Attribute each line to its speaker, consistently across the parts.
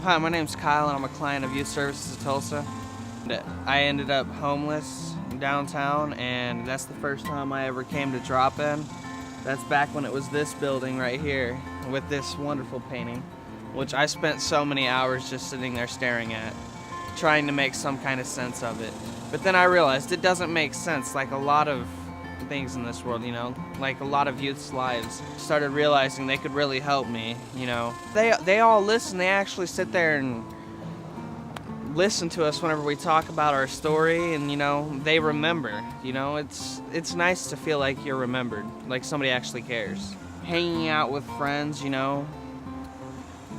Speaker 1: Hi, my name's Kyla and I'm a client of Youth Services of Tulsa. I ended up homeless downtown, and that's the first time I ever came to drop in. That's back when it was this building right here with this wonderful painting, which I spent so many hours just sitting there staring at, trying to make some kind of sense of it. But then I realized it doesn't make sense, like a lot of things in this world, you know, like a lot of youth's lives. Started realizing they could really help me, you know. They all listen, they actually sit there and listen to us whenever we talk about our story, and you know, they remember. You know, it's nice to feel like you're remembered, like somebody actually cares. Hanging out with friends, you know,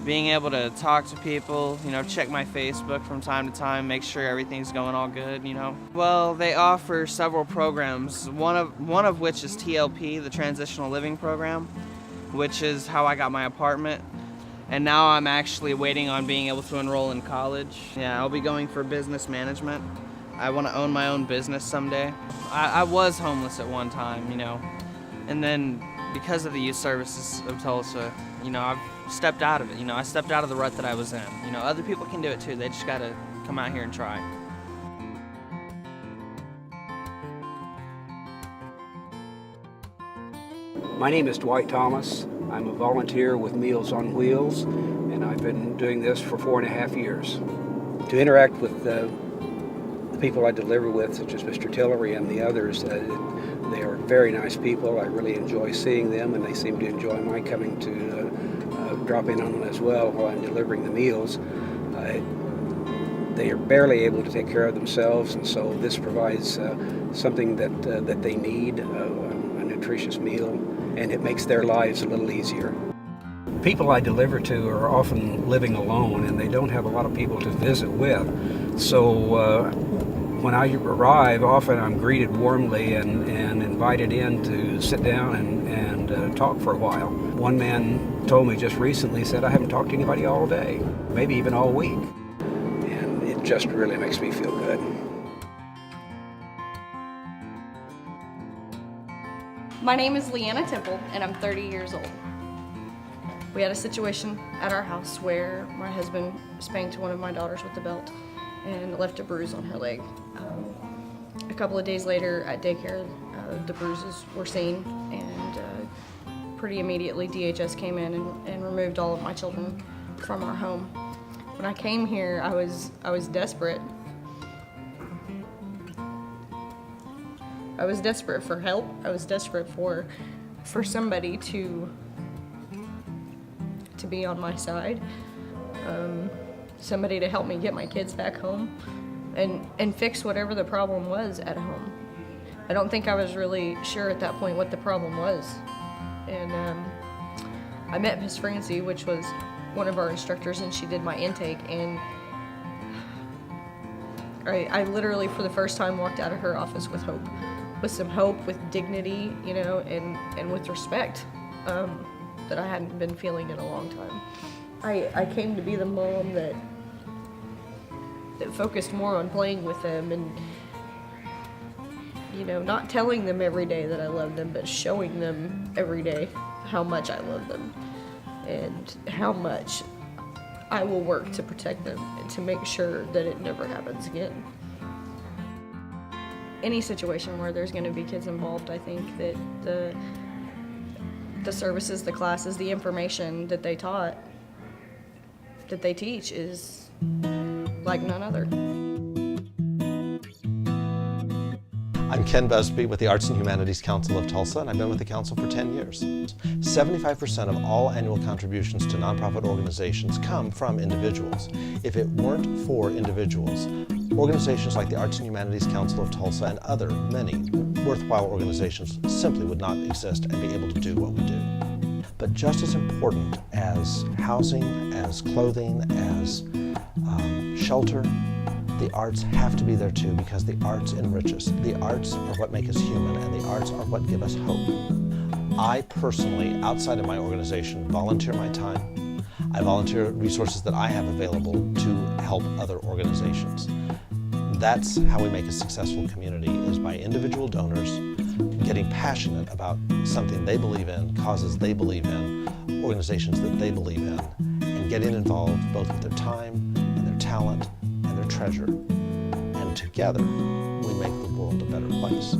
Speaker 1: being able to talk to people, you know, check my Facebook from time to time, make sure everything's going all good, you know. Well, they offer several programs, one of which is TLP, the Transitional Living Program, which is how I got my apartment. And now I'm actually waiting on being able to enroll in college. Yeah, I'll be going for business management. I want to own my own business someday. I was homeless at one time, you know, and then because of the Youth Services of Tulsa, you know, I've stepped out of it. You know, I stepped out of the rut that I was in. You know, other people can do it too. They just got to come out here and try.
Speaker 2: My name is Dwight Thomas. I'm a volunteer with Meals on Wheels, and I've been doing this for 4.5 years. To interact with the people I deliver with, such as Mr. Tillery and the others, they are very nice people. I really enjoy seeing them, and they seem to enjoy my coming to drop in on them as well while I'm delivering the meals. They are barely able to take care of themselves, and so this provides something that they need, a nutritious meal, and it makes their lives a little easier. People I deliver to are often living alone, and they don't have a lot of people to visit with. So when I arrive, often I'm greeted warmly and invited in to sit down and talk for a while. One man told me just recently, said, I haven't talked to anybody all day, maybe even all week. And it just really makes me feel good.
Speaker 3: My name is Liana and I'm 30 years old. We had a situation at our house where my husband spanked one of my daughters with the belt and left a bruise on her leg. A couple of days later at daycare, the bruises were seen, and pretty immediately DHS came in and removed all of my children from our home. When I came here, I was desperate. I was desperate for help. I was desperate for somebody to be on my side, somebody to help me get my kids back home and fix whatever the problem was at home. I don't think I was really sure at that point what the problem was. And I met Miss Francie, which was one of our instructors, and she did my intake, and I literally for the first time walked out of her office with hope. With some hope, with dignity, you know, and with respect that I hadn't been feeling in a long time. I came to be the mom that focused more on playing with them and, you know, not telling them every day that I love them, but showing them every day how much I love them and how much I will work to protect them and to make sure that it never happens again. Any situation where there's going to be kids involved, I think that the services, the classes, the information that they taught, that they teach is like none other.
Speaker 4: I'm Ken Busby with the Arts and Humanities Council of Tulsa, and I've been with the council for 10 years. 75% of all annual contributions to nonprofit organizations come from individuals. If it weren't for individuals, organizations like the Arts and Humanities Council of Tulsa and other many worthwhile organizations simply would not exist and be able to do what we do. But just as important as housing, as clothing, as shelter, the arts have to be there too, because the arts enrich us. The arts are what make us human, and the arts are what give us hope. I personally, outside of my organization, volunteer my time. I volunteer resources that I have available to help other organizations. That's how we make a successful community, is by individual donors getting passionate about something they believe in, causes they believe in, organizations that they believe in, and getting involved both with their time and their talent and their treasure. And together, we make the world a better place.